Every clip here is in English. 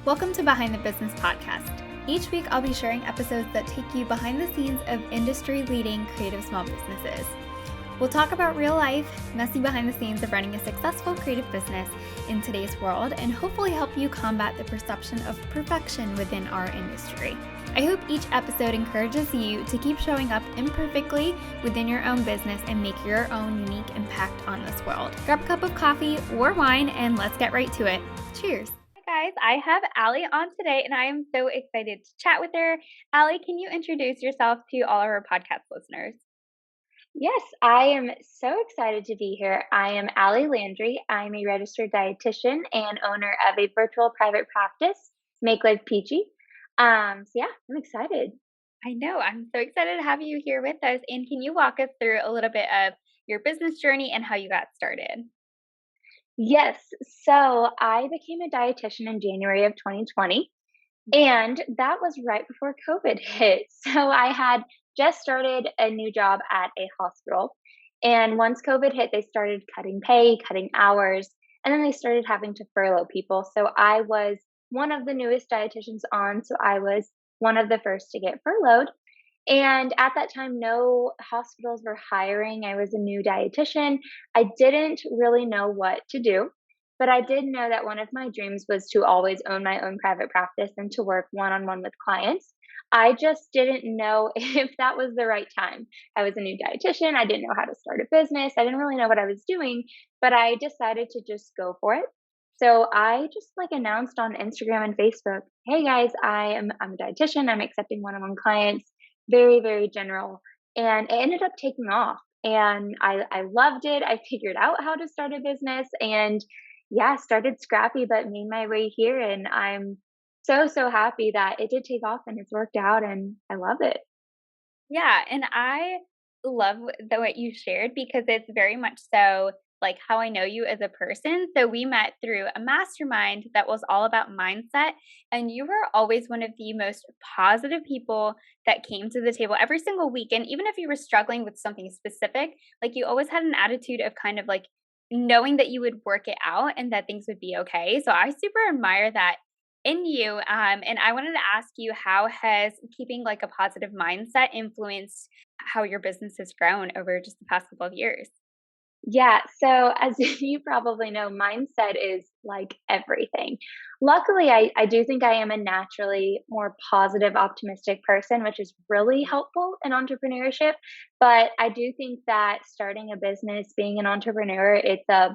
Welcome to Behind the Business Podcast. Each week, I'll be sharing episodes that take you behind the scenes of industry-leading creative small businesses. We'll talk about real life, messy behind the scenes of running a successful creative business in today's world, and hopefully help you combat the perception of perfection within our industry. I hope each episode encourages you to keep showing up imperfectly within your own business and make your own unique impact on this world. Grab a cup of coffee or wine and let's get right to it. Cheers. Hi guys, I have Allie on today and I am so excited to chat with her. Allie, can you introduce yourself to all of our podcast listeners? Yes, I am so excited to be here. I am Allie Landry. I'm a registered dietitian and owner of a virtual private practice, Make Life Peachy. I'm excited. I know, I'm so excited to have you here with us. And can you walk us through a little bit of your business journey and how you got started? Yes, so I became a dietitian in January of 2020, and that was right before COVID hit. So I had just started a new job at a hospital. And once COVID hit, they started cutting pay, cutting hours, and then they started having to furlough people. So I was one of the newest dietitians on. So I was one of the first to get furloughed. And at that time, no hospitals were hiring. I was a new dietitian. I didn't really know what to do, but I did know that one of my dreams was to always own my own private practice and to work one-on-one with clients. I just didn't know if that was the right time. I was a new dietitian. I didn't know how to start a business. I didn't really know what I was doing, but I decided to just go for it. So I just announced on Instagram and Facebook, hey guys, I'm a dietitian. I'm accepting one-on-one clients. Very, very general. And it ended up taking off. And I loved it. I figured out how to start a business and started scrappy, but made my way here. And I'm so happy that it did take off and it's worked out and I love it. Yeah, and I love what you shared because it's very much so like how I know you as a person. So we met through a mastermind that was all about mindset, and you were always one of the most positive people that came to the table every single week. And even if you were struggling with something specific, like you always had an attitude of kind of like knowing that you would work it out and that things would be okay. So I super admire that in you. And I wanted to ask you, how has keeping like a positive mindset influenced how your business has grown over just the past couple of years? Yeah, so as you probably know, mindset is like everything. Luckily, I do think I am a naturally more positive, optimistic person, which is really helpful in entrepreneurship. But I do think that starting a business, being an entrepreneur, it's a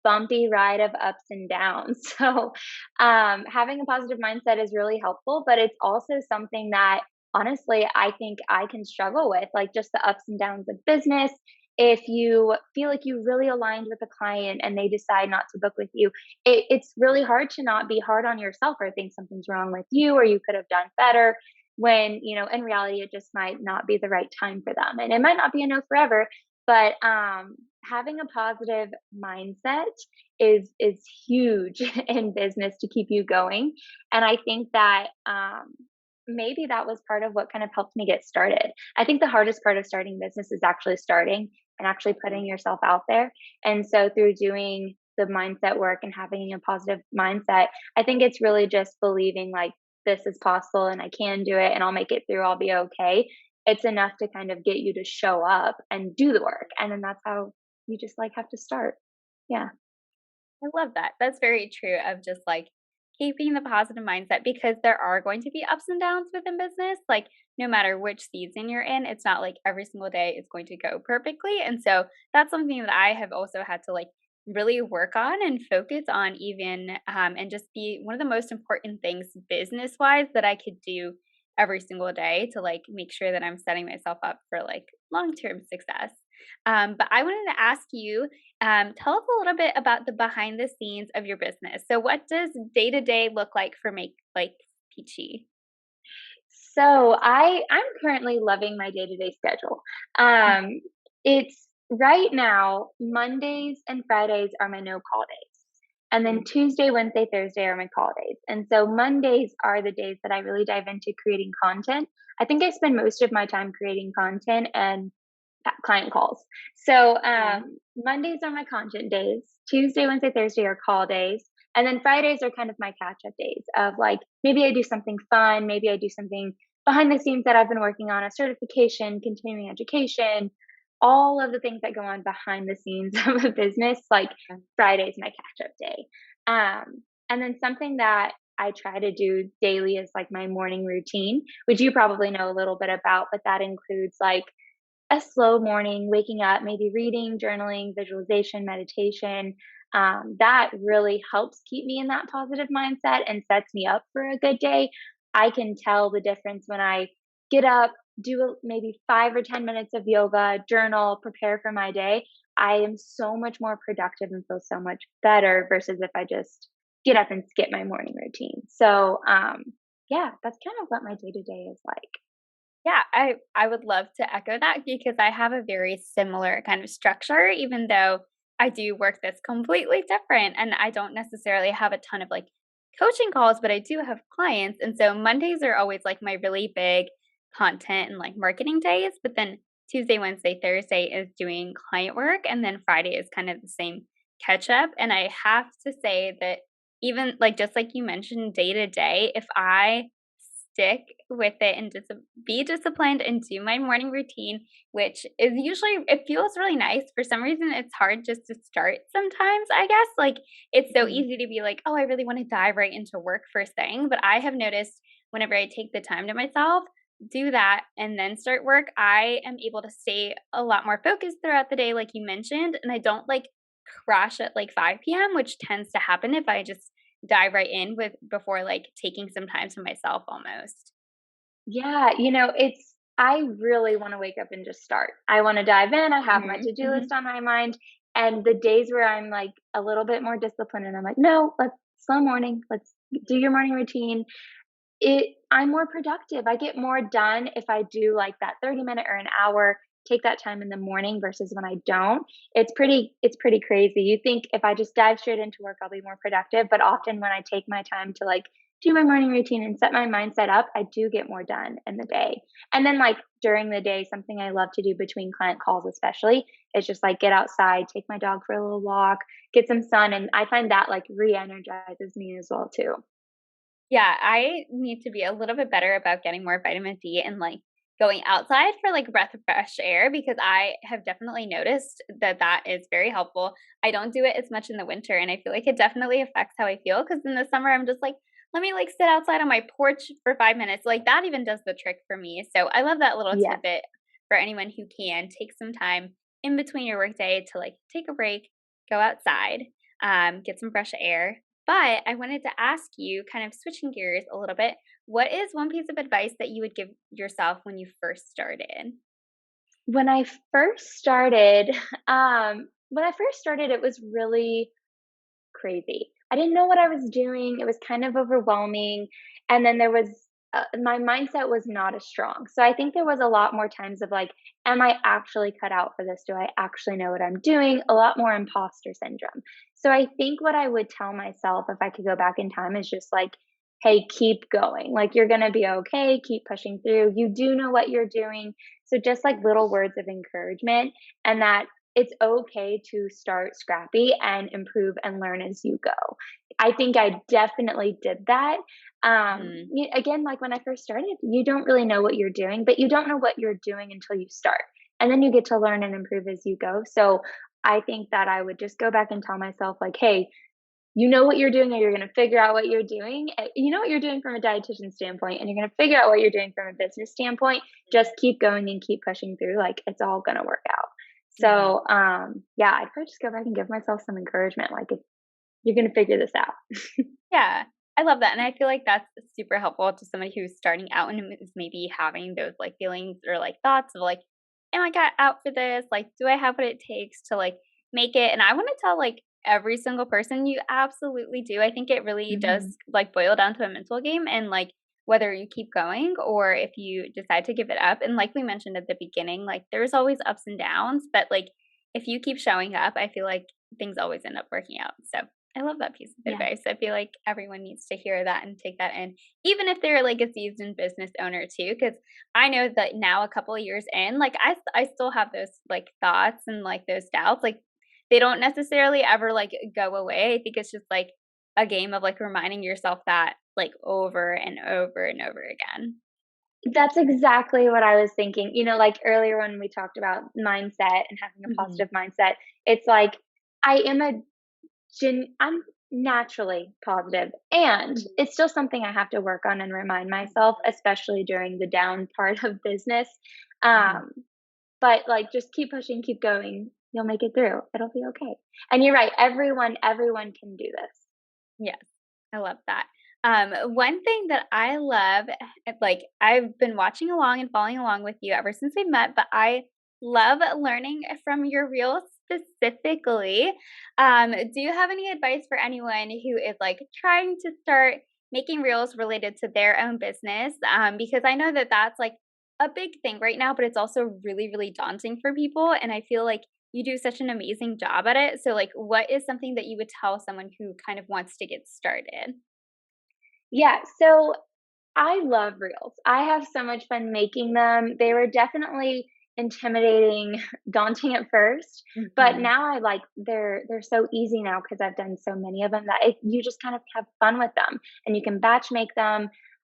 bumpy ride of ups and downs. So having a positive mindset is really helpful, but it's also something that honestly, I think I can struggle with, like just the ups and downs of business. If you feel like you really aligned with a client and they decide not to book with you, it's really hard to not be hard on yourself or think something's wrong with you or you could have done better when, in reality, it just might not be the right time for them. And it might not be a no forever, but having a positive mindset is huge in business to keep you going. And I think that maybe that was part of what kind of helped me get started. I think the hardest part of starting business is actually starting and actually putting yourself out there. And so through doing the mindset work and having a positive mindset, I think it's really just believing like this is possible and I can do it and I'll make it through, I'll be okay. It's enough to kind of get you to show up and do the work. And then that's how you just have to start. Yeah. I love that. That's very true of just like keeping the positive mindset because there are going to be ups and downs within business. Like no matter which season you're in, it's not like every single day is going to go perfectly. And so that's something that I have also had to like really work on and focus on even and just be one of the most important things business wise that I could do every single day to like make sure that I'm setting myself up for like long-term success. But I wanted to ask you, tell us a little bit about the behind the scenes of your business. So what does day to day look like for Make Like Peachy? So I'm currently loving my day-to-day schedule. It's right now, Mondays and Fridays are my no call days. And then Tuesday, Wednesday, Thursday are my call days. And so Mondays are the days that I really dive into creating content. I think I spend most of my time creating content and client calls. So Mondays are my content days. Tuesday, Wednesday, Thursday are call days. And then Fridays are kind of my catch up days of like, maybe I do something fun, maybe I do something behind the scenes that I've been working on, a certification, continuing education, all of the things that go on behind the scenes of a business. Like Friday is my catch up day. And then something that I try to do daily is like my morning routine, which you probably know a little bit about, but that includes like a slow morning, waking up, maybe reading, journaling, visualization, meditation. That really helps keep me in that positive mindset and sets me up for a good day. I can tell the difference when I get up, do maybe 5 or 10 minutes of yoga, journal, prepare for my day. I am so much more productive and feel so much better versus if I just get up and skip my morning routine. So, yeah, that's kind of what my day to day is like. Yeah, I would love to echo that because I have a very similar kind of structure, even though I do work that's completely different and I don't necessarily have a ton of like coaching calls, but I do have clients. And so Mondays are always like my really big content and like marketing days, but then Tuesday, Wednesday, Thursday is doing client work, and then Friday is kind of the same catch up. And I have to say that even like just like you mentioned, day to day, if I stick with it and be disciplined and do my morning routine, which is usually, it feels really nice. For some reason, it's hard just to start sometimes, I guess. Like it's so Mhm. easy to be like, oh, I really want to dive right into work first thing. But I have noticed whenever I take the time to myself, do that, and then start work, I am able to stay a lot more focused throughout the day, like you mentioned. And I don't like crash at like 5 p.m., which tends to happen if I just dive right in with before like taking some time to myself almost. Yeah, I really want to wake up and just start. I want to dive in. I have my Mhm, to do list mhm. on my mind. And the days where I'm like a little bit more disciplined and I'm like, no, let's slow morning. Let's do your morning routine. I'm more productive. I get more done if I do like that 30-minute or an hour, take that time in the morning versus when I don't. It's pretty crazy. You think if I just dive straight into work I'll be more productive, but often when I take my time to like do my morning routine and set my mindset up, I do get more done in the day. And then like during the day, something I love to do between client calls especially is just like get outside, take my dog for a little walk, get some sun, and I find that like re-energizes me as well too. Yeah, I need to be a little bit better about getting more vitamin D and like going outside for like breath of fresh air because I have definitely noticed that that is very helpful. I don't do it as much in the winter and I feel like it definitely affects how I feel because in the summer I'm just like, let me like sit outside on my porch for 5 minutes. Like that even does the trick for me. So I love that little Yes. tidbit for anyone who can take some time in between your workday to like take a break, go outside, get some fresh air. But I wanted to ask you, kind of switching gears a little bit, what is one piece of advice that you would give yourself when you first started? When I first started, it was really crazy. I didn't know what I was doing. It was kind of overwhelming. And then my mindset was not as strong. So I think there was a lot more times of like, am I actually cut out for this? Do I actually know what I'm doing? A lot more imposter syndrome. So I think what I would tell myself if I could go back in time is just like, hey, keep going. Like, you're going to be okay. Keep pushing through. You do know what you're doing. So just like little words of encouragement, and that it's okay to start scrappy and improve and learn as you go. I think I definitely did that. Mhm. Again, like when I first started, you don't really know what you're doing, but you don't know what you're doing until you start. And then you get to learn and improve as you go. So I think that I would just go back and tell myself, like, hey, you know what you're doing, and you're going to figure out what you're doing. You know what you're doing from a dietitian standpoint, and you're going to figure out what you're doing from a business standpoint. Just keep going and keep pushing through. Like, it's all going to work out. Mhm. So, yeah, I'd probably just go back and give myself some encouragement. Like, you're going to figure this out. Yeah, I love that, and I feel like that's super helpful to somebody who's starting out and is maybe having those, like, feelings or, like, thoughts of, like, "Am I cut out for this? Like, do I have what it takes to, like, make it?" And I wanna tell, like, every single person, you absolutely do. I think it really does, Mhm. like, boil down to a mental game and, like, whether you keep going or if you decide to give it up, and like we mentioned at the beginning, like, there's always ups and downs, but, like, if you keep showing up, I feel like things always end up working out, so I love that piece of Yeah. advice. I feel like everyone needs to hear that and take that in, even if they're like a seasoned business owner too. Because I know that now, a couple of years in, like I still have those like thoughts and like those doubts. Like they don't necessarily ever like go away. I think it's just like a game of like reminding yourself that like over and over and over again. That's exactly what I was thinking. Like earlier when we talked about mindset and having a Hmm. positive mindset, it's like I am I'm naturally positive, and Hmm. it's still something I have to work on and remind myself, especially during the down part of business. Hmm. Um, but like just keep pushing, keep going. You'll make it through. It'll be okay. And you're right. Everyone can do this. Yes, I love that. One thing that I love, like I've been watching along and following along with you ever since we met, but I love learning from your reels specifically. Do you have any advice for anyone who is like trying to start making reels related to their own business? Because I know that that's like a big thing right now, but it's also really, really daunting for people. And I feel like you do such an amazing job at it. So, like, what is something that you would tell someone who kind of wants to get started? Yeah. So I love reels. I have so much fun making them. They were definitely intimidating, daunting at first, but Mhm. now I like they're so easy now because I've done so many of them that you just kind of have fun with them and you can batch make them.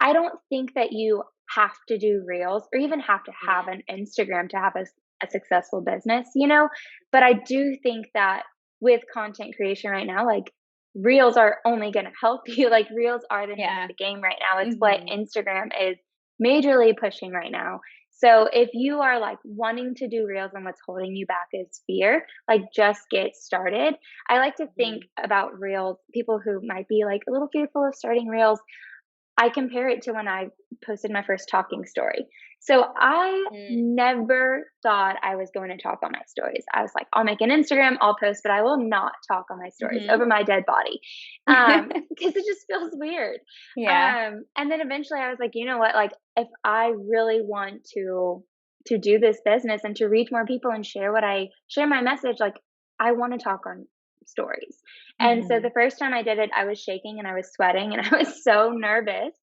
I don't think that you have to do reels or even have to have Yeah. an Instagram to have a successful business, but I do think that with content creation right now, like reels are only going to help you. Like reels are the name of Yeah. the game right now. It's what Mhm. Instagram is majorly pushing right now. So if you are like wanting to do reels and what's holding you back is fear, like just get started. I like to think Mhm. about reels, people who might be like a little fearful of starting reels. I compare it to when I posted my first talking story. So I Mm. never thought I was going to talk on my stories. I was like, I'll make an Instagram, I'll post, but I will not talk on my stories Mhm. over my dead body. Because it just feels weird. Yeah. And then eventually I was like, you know what? Like if I really want to do this business and to reach more people and share my message, like I want to talk on stories. And so the Mhm. first time I did it, I was shaking and I was sweating and I was so nervous.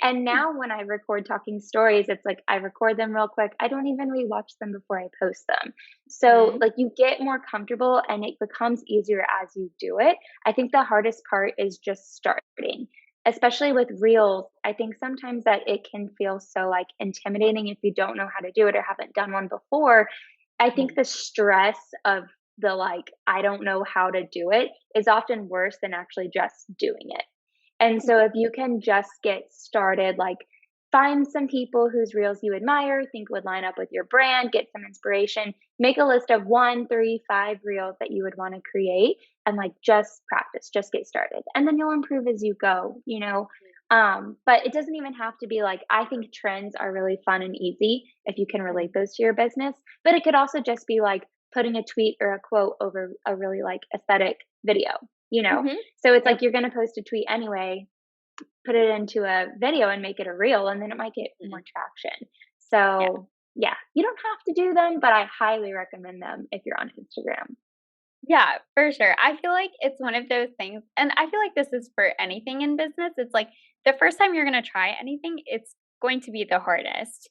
And Same. now when I record talking stories, it's like I record them real quick. I don't even rewatch them before I post them. So Mhm. like you get more comfortable and it becomes easier as you do it. I think the hardest part is just starting. Especially with reels, I think sometimes that it can feel so like intimidating if you don't know how to do it or haven't done one before. I think Mhm. the stress of the like, I don't know how to do it is often worse than actually just doing it. And so if you can just get started, like find some people whose reels you admire, think would line up with your brand, get some inspiration, make a list of 1, 3, 5 reels that you would want to create and like just practice, just get started. And then you'll improve as you go. But it doesn't even have to be like, I think trends are really fun and easy if you can relate Mhm. those to your business. But it could also just be like putting a tweet or a quote over a really like aesthetic video, you know? Mhm. So it's like Yep. you're going to post a tweet anyway, put it into a video and make it a reel, and then it might get more Mhm. traction. Yeah. So, yeah, you don't have to do them, but I highly recommend them if you're on Instagram. Yeah, for sure. I feel like it's one of those things, and I feel like this is for anything in business. It's like the first time you're going to try anything, it's going to be the hardest.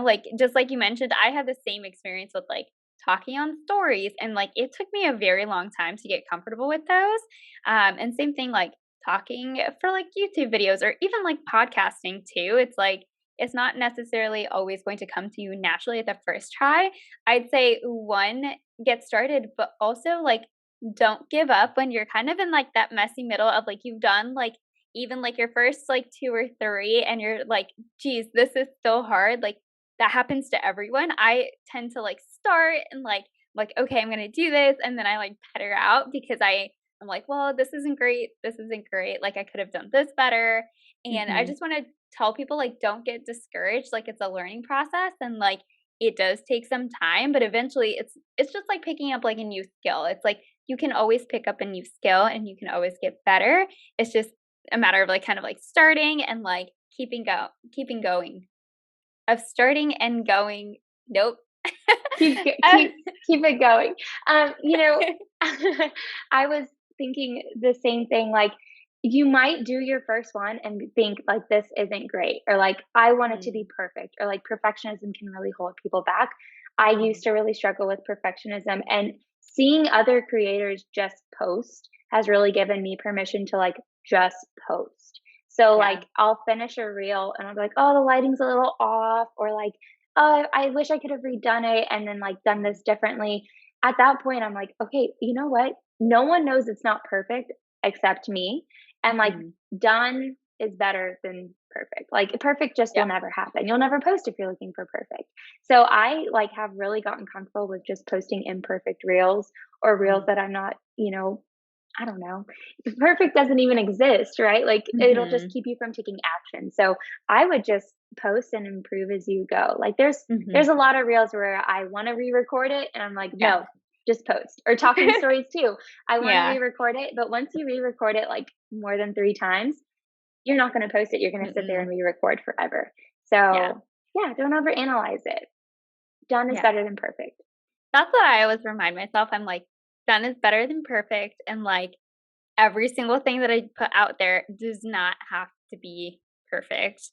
Like just like you mentioned, I had the same experience with like talking on stories, and like it took me a very long time to get comfortable with those. And same thing, like talking for like YouTube videos or even like podcasting too. It's like it's not necessarily always going to come to you naturally at the first try. I'd say one, get started, but also like don't give up when you're kind of in like that messy middle of like you've done like even like your first like two or three and you're like, geez, this is so hard. Like that happens to everyone. I tend to like start and like, okay, I'm gonna do this, and then I like petter out because I'm like, well, this isn't great. This isn't great. Like I could have done this better. And I Mhm. just want to tell people like don't get discouraged. Like it's a learning process and like it does take some time, but eventually it's just like picking up like a new skill. It's like you can always pick up a new skill and you can always get better. It's just a matter of like kind of like starting and like keeping going. Of starting and going. Nope. Keep g Uh, keep it going. I was thinking the same thing, like, you might do your first one and think, like, "This isn't great," or, like, "I want it to be Mhm, perfect," or, like, perfectionism can really hold people back. I used mhm, to really struggle with perfectionism, and seeing other creators just post has really given me permission to like just post. So Yeah. like I'll finish a reel and I'll be like, oh, the lighting's a little off, or like, oh, I wish I could have redone it and then like done this differently. At that point, I'm like, okay, you know what? No one knows it's not perfect except me. And like Mhm. done is better than perfect. Like perfect just will Yep. never happen. You'll never post if you're looking for perfect. So I like have really gotten comfortable with just posting imperfect reels or reels Mhm. that I'm not, I don't know. Perfect doesn't even exist, right? Like it'll just Mhm. keep you from taking action. So I would just post and improve as you go. Like there's Mhm. a lot of reels where I want to re-record it and I'm like, Yeah. no, just post. Or talking stories too. I want to Yeah. re-record it, but once you re-record it like more than 3 times, you're not going to post it. You're going to sit there and Mm-mm. re-record forever. Yeah. So yeah, don't overanalyze it. Done is Yeah. better than perfect. That's what I always remind myself. I'm like, done is better than perfect. And like every single thing that I put out there does not have to be perfect.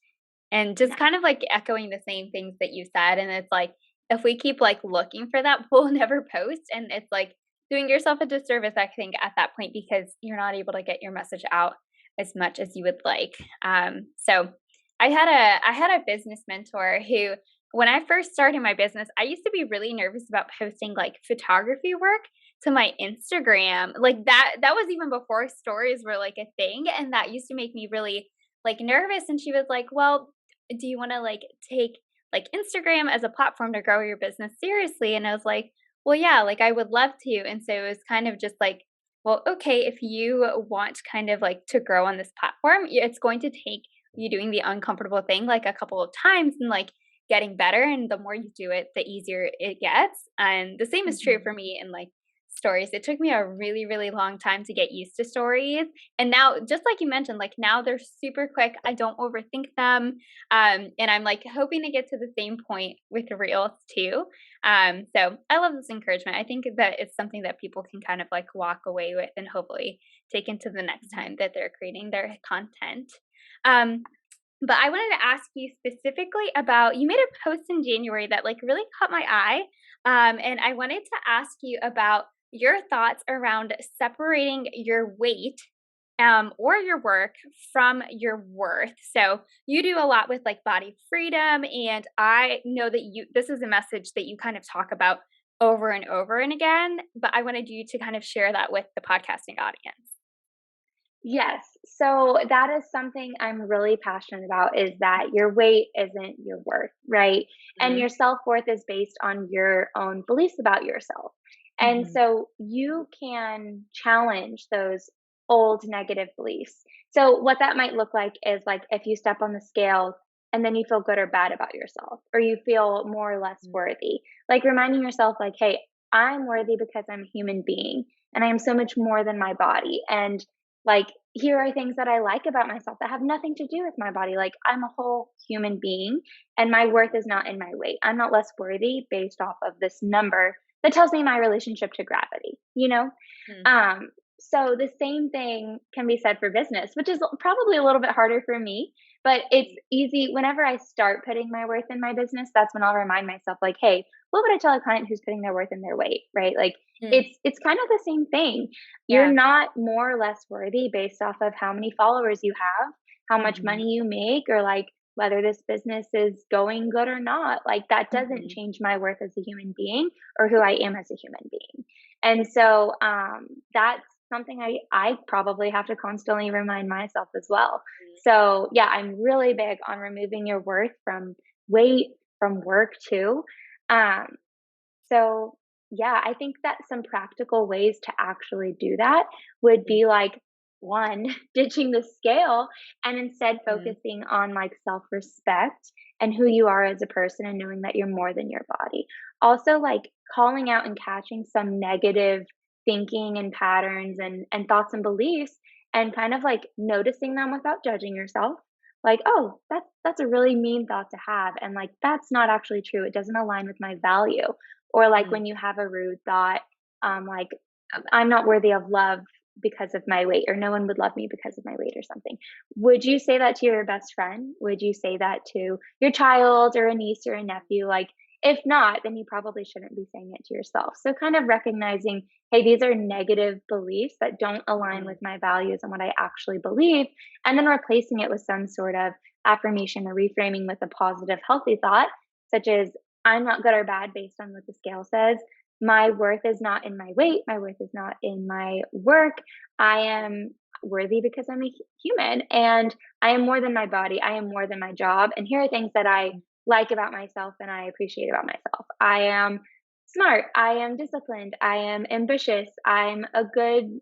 And just Yeah. kind of like echoing the same things that you said. And it's like, if we keep like looking for that, we'll never post. And it's like doing yourself a disservice, I think, at that point, because you're not able to get your message out as much as you would like. So I had a business mentor who, when I first started my business, I used to be really nervous about posting like photography work to my Instagram. Like that was even before stories were like a thing, and that used to make me really like nervous. And she was like, "Well, do you want to like take like Instagram as a platform to grow your business seriously?" And I was like, "Well, yeah, like I would love to." And so it was kind of just like, well, okay, if you want kind of like to grow on this platform, it's going to take you doing the uncomfortable thing like a couple of times and like getting better. And the more you do it, the easier it gets. And the same is true for Mhm. me in like stories. It took me a really, really long time to get used to stories. And now, just like you mentioned, like now they're super quick. I don't overthink them. And I'm like hoping to get to the same point with reels too. So I love this encouragement. I think that it's something that people can kind of like walk away with and hopefully take into the next Mhm. time that they're creating their content. Um, but I wanted to ask you specifically about, you made a post in January that like really caught my eye. And I wanted to ask you about your thoughts around separating your weight or your work from your worth. So you do a lot with like body freedom, and I know that this is a message that you kind of talk about over and over and again. But I wanted you to kind of share that with the podcasting audience. Yes. So that is something I'm really passionate about, is that your weight isn't your worth, right? And Mm-hmm. your self-worth is based on your own beliefs about yourself. And Mm-hmm. so you can challenge those old negative beliefs. So what that might look like is like if you step on the scale and then you feel good or bad about yourself, or you feel more or less worthy, like reminding yourself like, hey, I'm worthy because I'm a human being and I am so much more than my body. And like, here are things that I like about myself that have nothing to do with my body. Like, I'm a whole human being and my worth is not in my weight. I'm not less worthy based off of this number that tells me my relationship to gravity, you know? Um, so the same thing can be said for business, which is probably a little bit harder for me, but it's easy. Whenever I start putting my worth in my business, that's when I'll remind myself, like, hey, what would I tell a client who's putting their worth in their weight, right? Like, Mm-hmm. it's kind of the same thing. You're Yeah. not more or less worthy based off of how many followers you have, how much Mm-hmm. money you make, or like whether this business is going good or not. Like, that doesn't Mm-hmm. change my worth as a human being or who I am as a human being. And so that's something I probably have to constantly remind myself as well. So yeah, I'm really big on removing your worth from weight, from work too. Um, so yeah, I think that some practical ways to actually do that would be like, one, ditching the scale and instead Mm-hmm. focusing on like self-respect and who you are as a person and knowing that you're more than your body. Also like calling out and catching some negative thinking and patterns and thoughts and beliefs and kind of like noticing them without judging yourself. Like, oh, that's a really mean thought to have, and like that's not actually true. It doesn't align with my value. Or like Mm-hmm. when you have a rude thought, like I'm not worthy of love because of my weight, or no one would love me because of my weight or something. Would you say that to your best friend? Would you say that to your child or a niece or a nephew? Like, If not, then you probably shouldn't be saying it to yourself. So kind of recognizing, hey, these are negative beliefs that don't align with my values and what I actually believe, and then replacing it with some sort of affirmation or reframing with a positive, healthy thought, such as, I'm not good or bad based on what the scale says. My worth is not in my weight. My worth is not in my work. I am worthy because I'm a human, and I am more than my body. I am more than my job. And here are things that I like about myself and I appreciate about myself. I am smart. I am disciplined. I am ambitious. I'm a good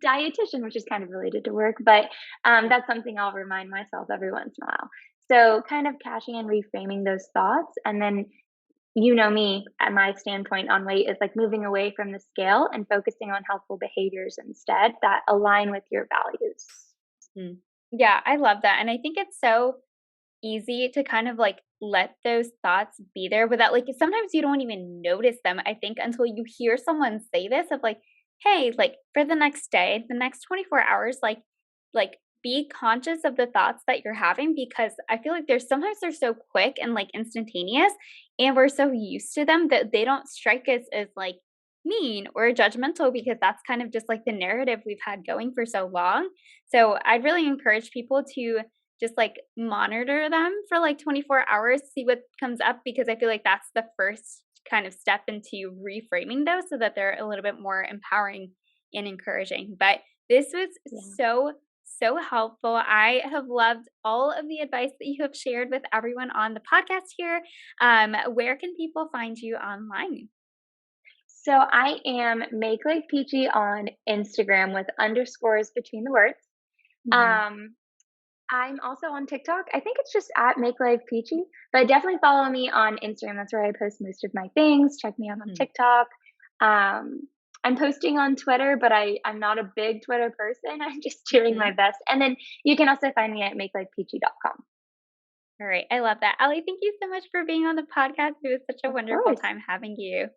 dietitian, which is kind of related to work, but that's something I'll remind myself every once in a while. So kind of cashing and reframing those thoughts. And then, you know, me at my standpoint on weight is like moving away from the scale and focusing on healthful behaviors instead that align with your values. Mm. Yeah, I love that. And I think it's so easy to kind of like let those thoughts be there without like sometimes you don't even notice them, I think, until you hear someone say this of like, hey, like for the next day, the next 24 hours, like be conscious of the thoughts that you're having, because I feel like there's sometimes they're so quick and like instantaneous, and we're so used to them that they don't strike us as like mean or judgmental, because that's kind of just like the narrative we've had going for so long. So I'd really encourage people to just like monitor them for like 24 hours, see what comes up, because I feel like that's the first kind of step into reframing those so that they're a little bit more empowering and encouraging. But this was so helpful. I have loved all of the advice that you have shared with everyone on the podcast here. Where can people find you online? So I am Make Life Peachy on Instagram with underscores between the words. Um, I'm also on TikTok. I think it's just at Make Life Peachy, but definitely follow me on Instagram. That's where I post most of my things. Check me out on TikTok. I'm posting on Twitter, but I'm not a big Twitter person. I'm just doing my best. And then you can also find me at makelifepeachy.com. All right. I love that. Allie, thank you so much for being on the podcast. It was such a wonderful time having you.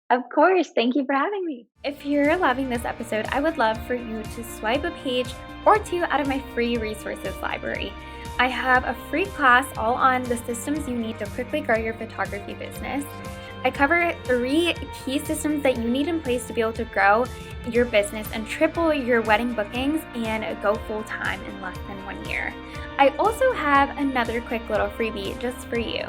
Of course. Thank you for having me. If you're loving this episode, I would love for you to swipe a page or two out of my free resources library. I have a free class all on the systems you need to quickly grow your photography business. I cover 3 key systems that you need in place to be able to grow your business and triple your wedding bookings and go full time in less than 1 year. I also have another quick little freebie just for you.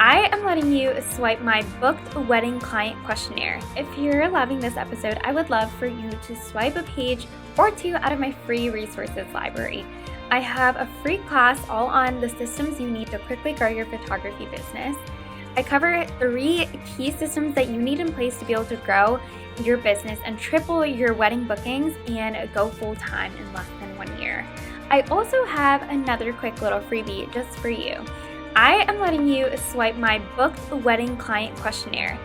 I am letting you swipe my booked wedding client questionnaire. If you're loving this episode, I would love for you to swipe a page or two out of my free resources library. I have a free class all on the systems you need to quickly grow your photography business. I cover 3 key systems that you need in place to be able to grow your business and triple your wedding bookings and go full time in less than 1 year. I also have another quick little freebie just for you. I am letting you swipe my booked wedding client questionnaire.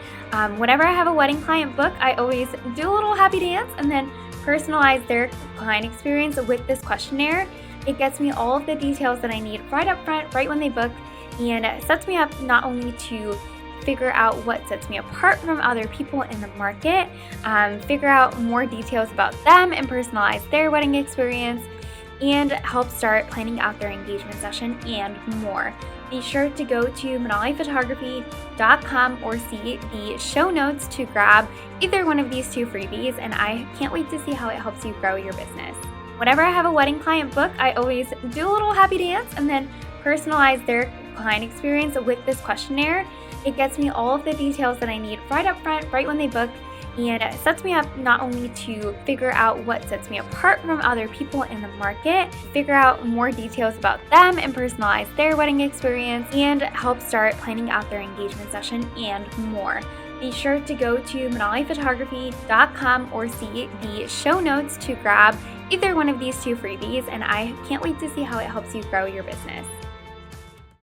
Whenever I have a wedding client book, I always do a little happy dance and then personalize their client experience with this questionnaire. It gets me all of the details that I need right up front, right when they book, and sets me up not only to figure out what sets me apart from other people in the market, figure out more details about them and personalize their wedding experience, and help start planning out their engagement session and more. Be sure to go to manaliphotography.com or see the show notes to grab either one of these 2 freebies, and I can't wait to see how it helps you grow your business. Whenever I have a wedding client book, I always do a little happy dance and then personalize their client experience with this questionnaire. It gets me all of the details that I need right up front, right when they book, and it sets me up not only to figure out what sets me apart from other people in the market, figure out more details about them and personalize their wedding experience, and help start planning out their engagement session and more. Be sure to go to manaliphotography.com or see the show notes to grab either one of these 2 freebies, and I can't wait to see how it helps you grow your business.